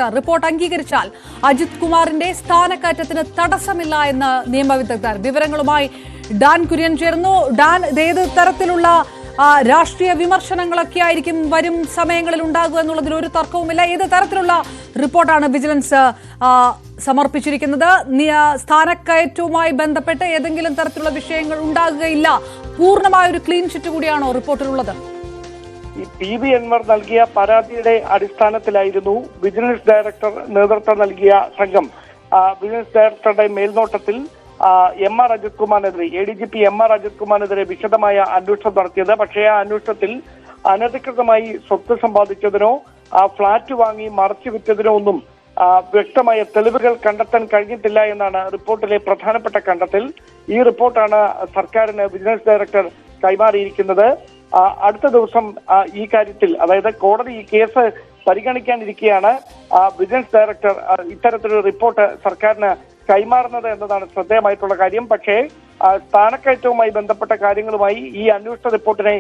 Director report അംഗീകരിച്ചാൽ അജിത് കുമാറിന്റെ സ്ഥാനക്കയറ്റത്തിന് തടസ്സമില്ല എന്ന് നിയമവിദഗ്ധർ. വിവരങ്ങളുമായി ഡാൻ കുര്യൻ ചേർന്നു. ഡാൻ, ഏത് തരത്തിലുള്ള രാഷ്ട്രീയ വിമർശനങ്ങളൊക്കെ ആയിരിക്കും വരും സമയങ്ങളിൽ ഉണ്ടാകുക എന്നുള്ളതിൽ ഒരു തർക്കവുമില്ല. ഏത് തരത്തിലുള്ള റിപ്പോർട്ടാണ് വിജിലൻസ് സമർപ്പിച്ചിരിക്കുന്നത്? സ്ഥാനക്കയറ്റവുമായി ബന്ധപ്പെട്ട് ഏതെങ്കിലും തരത്തിലുള്ള വിഷയങ്ങൾ ഉണ്ടാകുകയില്ല, പൂർണ്ണമായ ഒരു ക്ലീൻ ചിറ്റ് കൂടിയാണോ റിപ്പോർട്ടിലുള്ളത്? PV അൻവർ നൽകിയ പരാതിയുടെ അടിസ്ഥാനത്തിലായിരുന്നു വിജിലൻസ് ഡയറക്ടർ നേതൃത്വം നൽകിയ സംഘം വിജിലൻസ് ഡയറക്ടറുടെ മേൽനോട്ടത്തിൽ MR Ajith കുമാറിനെതിരെ ADGP MR Ajith കുമാറിനെതിരെ വിശദമായ അന്വേഷണം നടത്തിയത്. പക്ഷേ ആ അന്വേഷണത്തിൽ അനധികൃതമായി സ്വത്ത് സമ്പാദിച്ചതിനോ ഫ്ളാറ്റ് വാങ്ങി മറച്ചു വിറ്റതിനോ ഒന്നും വ്യക്തമായ തെളിവുകൾ കണ്ടെത്താൻ കഴിഞ്ഞിട്ടില്ല എന്നാണ് റിപ്പോർട്ടിലെ പ്രധാനപ്പെട്ട കണ്ടെത്തൽ. ഈ റിപ്പോർട്ടാണ് സർക്കാരിന് വിജിലൻസ് ഡയറക്ടർ കൈമാറിയിരിക്കുന്നത്. അടുത്ത ദിവസം ഈ കാര്യത്തിൽ, അതായത് കോടതി ഈ കേസ് പരിഗണിക്കാനിരിക്കെയാണ് വിജിലൻസ് ഡയറക്ടർ ഇത്തരത്തിലൊരു റിപ്പോർട്ട് സർക്കാരിന് കൈമാറുന്നത് എന്നതാണ് ശ്രദ്ധേയമായിട്ടുള്ള കാര്യം. പക്ഷേ സ്ഥാനക്കയറ്റവുമായി ബന്ധപ്പെട്ട കാര്യങ്ങളുമായി ഈ അന്വേഷണ റിപ്പോർട്ടിനെ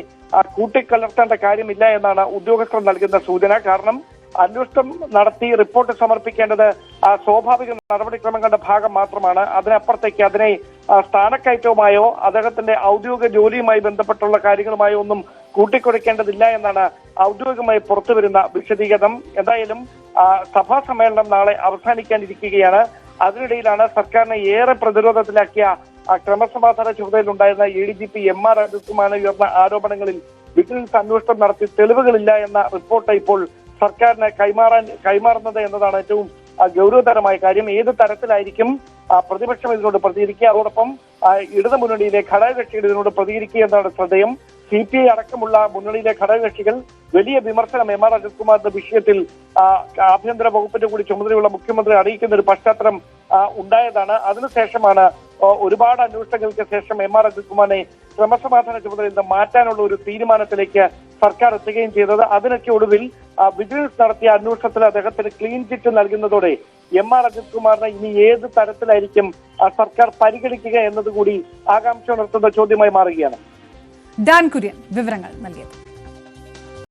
കൂട്ടിക്കലർത്തേണ്ട കാര്യമില്ല എന്നാണ് ഉദ്യോഗസ്ഥർ നൽകുന്ന സൂചന. കാരണം അന്വേഷണം നടത്തി റിപ്പോർട്ട് സമർപ്പിക്കേണ്ടത് സ്വാഭാവിക നടപടിക്രമങ്ങളുടെ ഭാഗം മാത്രമാണ്. അതിനപ്പുറത്തേക്ക് അതിനെ സ്ഥാനക്കയറ്റവുമായോ അദ്ദേഹത്തിന്റെ ഔദ്യോഗിക ജോലിയുമായി ബന്ധപ്പെട്ടുള്ള കാര്യങ്ങളുമായോ ഒന്നും കൂട്ടിക്കുഴയ്ക്കേണ്ടതില്ല എന്നാണ് ഔദ്യോഗികമായി പുറത്തുവരുന്ന വിശദീകരണം. എന്തായാലും സഭാ സമ്മേളനം നാളെ അവസാനിക്കാനിരിക്കുകയാണ്. അതിനിടയിലാണ് സർക്കാരിനെ ഏറെ പ്രതിരോധത്തിലാക്കിയ ക്രമസമാധാന ചുമതലയിലുണ്ടായിരുന്ന ADGP MR അജിത് കുമാറിന് ഉയർന്ന ആരോപണങ്ങളിൽ വിജിലൻസ് അന്വേഷണം നടത്തി തെളിവുകളില്ല എന്ന റിപ്പോർട്ട് ഇപ്പോൾ സർക്കാരിന് കൈമാറുന്നത് എന്നതാണ് ഏറ്റവും ഗൗരവതരമായ കാര്യം. ഏത് തരത്തിലായിരിക്കും പ്രതിപക്ഷം ഇതിനോട് പ്രതികരിക്കുക, അതോടൊപ്പം ഇടതുമുന്നണിയിലെ ഘടകകക്ഷികൾ ഇതിനോട് പ്രതികരിക്കുക എന്നതാണ് ശ്രദ്ധേയം. CPI അടക്കമുള്ള മുന്നണിയിലെ ഘടകകക്ഷികൾ വലിയ വിമർശനം MR അജിത് കുമാറിന്റെ വിഷയത്തിൽ ആഭ്യന്തര വകുപ്പിന്റെ കൂടി ചുമതലയുള്ള മുഖ്യമന്ത്രി അറിയിക്കുന്ന ഒരു പശ്ചാത്തലം ഉണ്ടായതാണ്. അതിനുശേഷമാണ് ഒരുപാട് അന്വേഷണങ്ങൾക്ക് ശേഷം MR അജിത് കുമാറിനെ ക്രമസമാധാന ചുമതലയിൽ നിന്ന് മാറ്റാനുള്ള ഒരു തീരുമാനത്തിലേക്ക് സർക്കാർ എത്തുകയും ചെയ്തത്. അതിനൊക്കെ ഒടുവിൽ വിജിലൻസ് നടത്തിയ അന്വേഷണത്തിൽ അദ്ദേഹത്തിന് ക്ലീൻ ചിറ്റ് നൽകുന്നതോടെ MR അജിത് കുമാറിനെ ഇനി ഏത് തരത്തിലായിരിക്കും സർക്കാർ പരിഗണിക്കുക എന്നതുകൂടി ആകാംക്ഷ ഉണർത്തുന്ന ചോദ്യമായി മാറുകയാണ്. ഡാൻ കുര്യൻ വിവരങ്ങൾ നൽകിയത്.